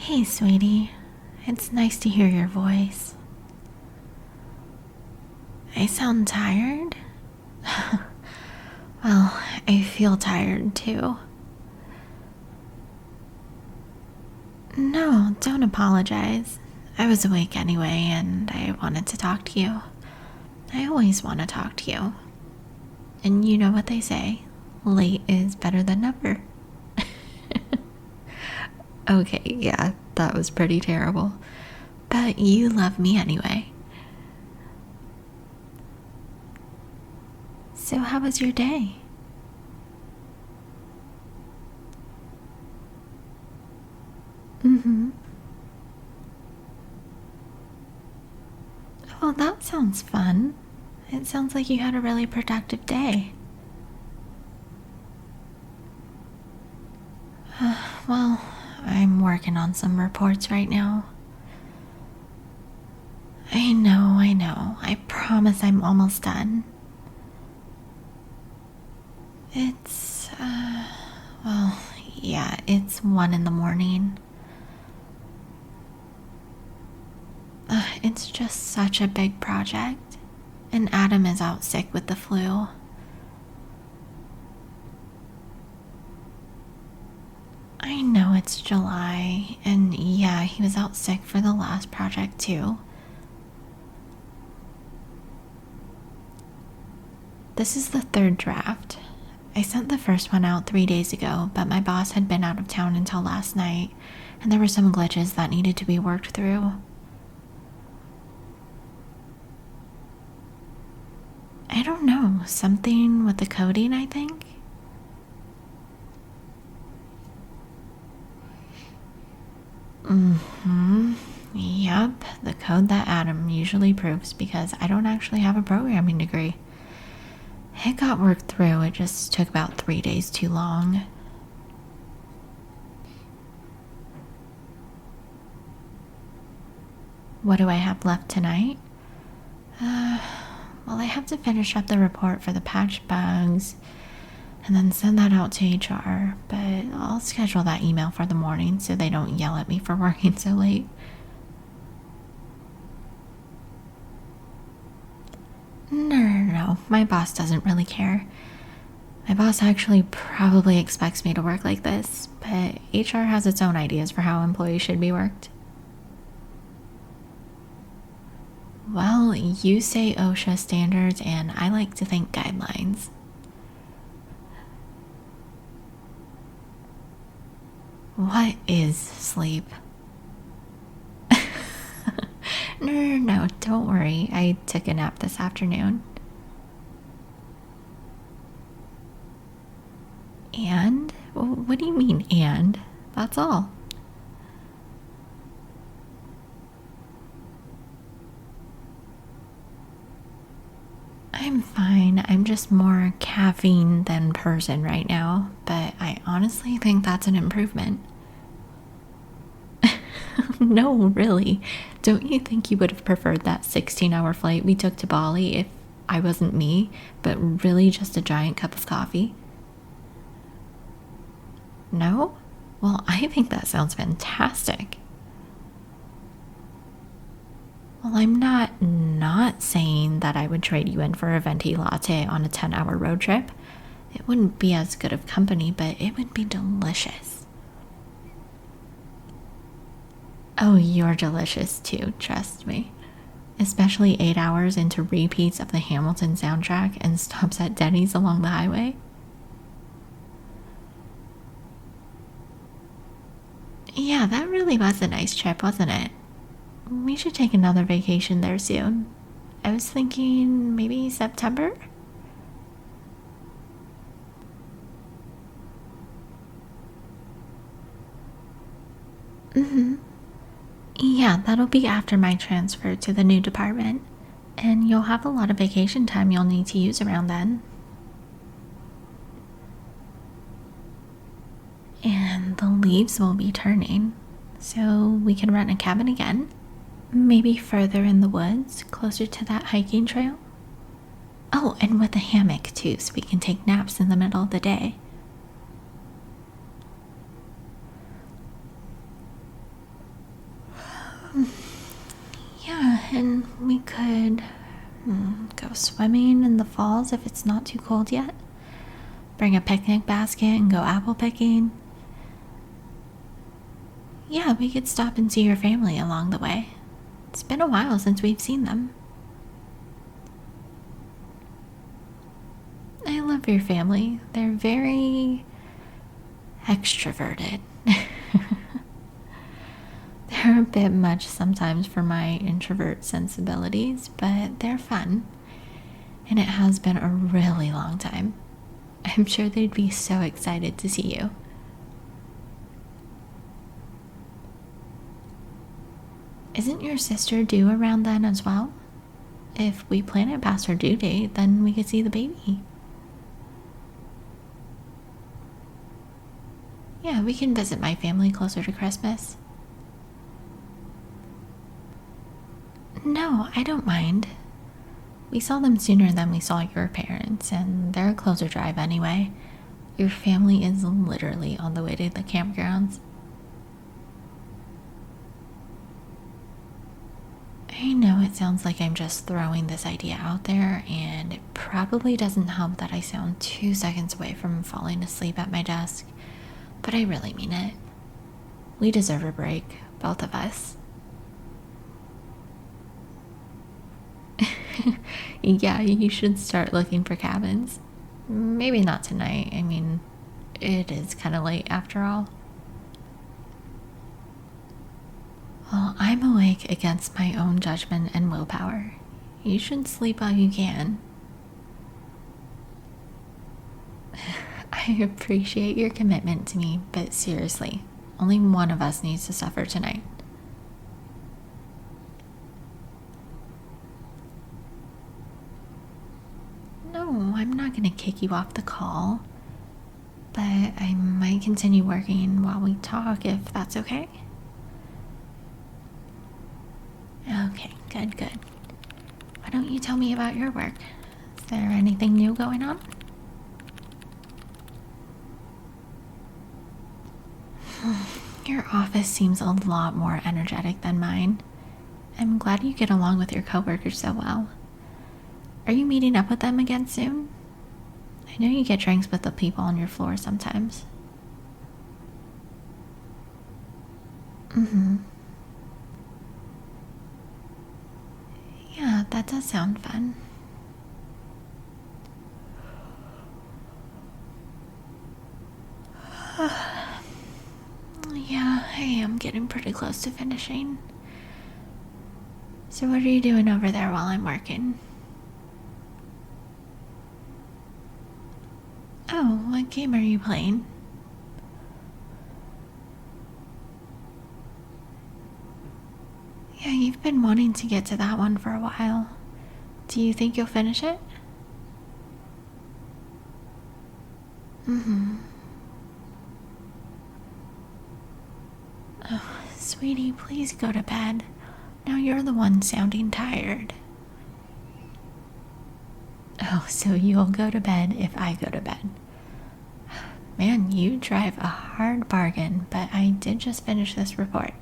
Hey, sweetie. It's nice to hear your voice. I sound tired? Well, I feel tired too. No, don't apologize. I was awake anyway, and I wanted to talk to you. I always want to talk to you. And you know what they say, late is better than never. Okay, yeah, that was pretty terrible. But you love me anyway. So how was your day? Mm-hmm. Oh, that sounds fun. It sounds like you had a really productive day. Well, I'm working on some reports right now. I know, I know. I promise I'm almost done. It's, well, yeah, it's 1 in the morning. It's just such a big project, and Adam is out sick with the flu. I know it's July, and yeah, he was out sick for the last project too. This is the third draft. I sent the first one out 3 days ago, but my boss had been out of town until last night, and there were some glitches that needed to be worked through. I don't know, something with the coding, I think? Mm-hmm. Yep, the code that Adam usually proves because I don't actually have a programming degree. It got worked through, it just took about 3 days too long. What do I have left tonight? Well, I have to finish up the report for the patch bugs and then send that out to HR, but I'll schedule that email for the morning so they don't yell at me for working so late. No, my boss doesn't really care. My boss actually probably expects me to work like this, but HR has its own ideas for how employees should be worked. Well, you say OSHA standards, and I like to think guidelines. What is sleep? No, don't worry. I took a nap this afternoon. And? What do you mean, and? That's all. I'm fine. I'm just more caffeine than person right now, but I honestly think that's an improvement. No, really. Don't you think you would have preferred that 16-hour flight we took to Bali if I wasn't me, but really just a giant cup of coffee? No? Well, I think that sounds fantastic. Well, I'm not saying that I would trade you in for a venti latte on a 10-hour road trip. It wouldn't be as good of company, but it would be delicious. Oh, you're delicious too, trust me. Especially 8 hours into repeats of the Hamilton soundtrack and stops at Denny's along the highway. Yeah, that really was a nice trip, wasn't it? We should take another vacation there soon. I was thinking maybe September? Mm-hmm. Yeah, that'll be after my transfer to the new department. And you'll have a lot of vacation time you'll need to use around then. And the leaves will be turning, so we can rent a cabin again. Maybe further in the woods, closer to that hiking trail. Oh, and with a hammock too, so we can take naps in the middle of the day. And we could go swimming in the falls if it's not too cold yet. Bring a picnic basket and go apple picking. Yeah, we could stop and see your family along the way. It's been a while since we've seen them. I love your family. They're very extroverted. They're a bit much sometimes for my introvert sensibilities, but they're fun. And it has been a really long time. I'm sure they'd be so excited to see you. Isn't your sister due around then as well? If we plan it past her due date, then we could see the baby. Yeah, we can visit my family closer to Christmas. No, I don't mind. We saw them sooner than we saw your parents, and they're a closer drive anyway. Your family is literally on the way to the campgrounds. I know it sounds like I'm just throwing this idea out there, and it probably doesn't help that I sound 2 seconds away from falling asleep at my desk, but I really mean it. We deserve a break, both of us. Yeah, you should start looking for cabins. Maybe not tonight. I mean, it is kind of late after all. Well, I'm awake against my own judgment and willpower. You should sleep while you can. I appreciate your commitment to me, but seriously, only one of us needs to suffer tonight. No, I'm not going to kick you off the call, but I might continue working while we talk if that's okay. Okay, good. Why don't you tell me about your work? Is there anything new going on? Your office seems a lot more energetic than mine. I'm glad you get along with your coworkers so well. Are you meeting up with them again soon? I know you get drinks with the people on your floor sometimes. Yeah, that does sound fun. Yeah, I am getting pretty close to finishing. So what are you doing over there while I'm working? Oh, what game are you playing? Yeah, you've been wanting to get to that one for a while. Do you think you'll finish it? Oh, sweetie, please go to bed. Now you're the one sounding tired. Oh, so you'll go to bed if I go to bed. Man, you drive a hard bargain, but I did just finish this report.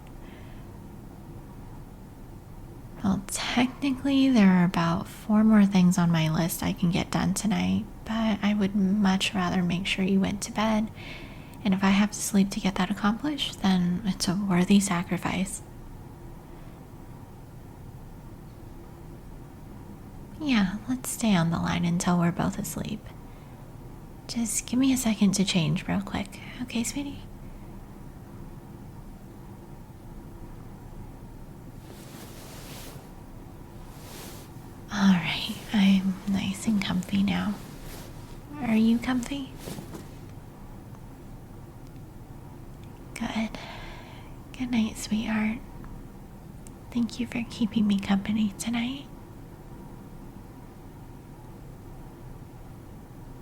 Well, technically, there are about 4 more things on my list I can get done tonight, but I would much rather make sure you went to bed, and if I have to sleep to get that accomplished, then it's a worthy sacrifice. Yeah, let's stay on the line until we're both asleep. Just give me a second to change real quick, okay, sweetie? Alright, I'm nice and comfy now. Are you comfy? Good. Good night, sweetheart. Thank you for keeping me company tonight.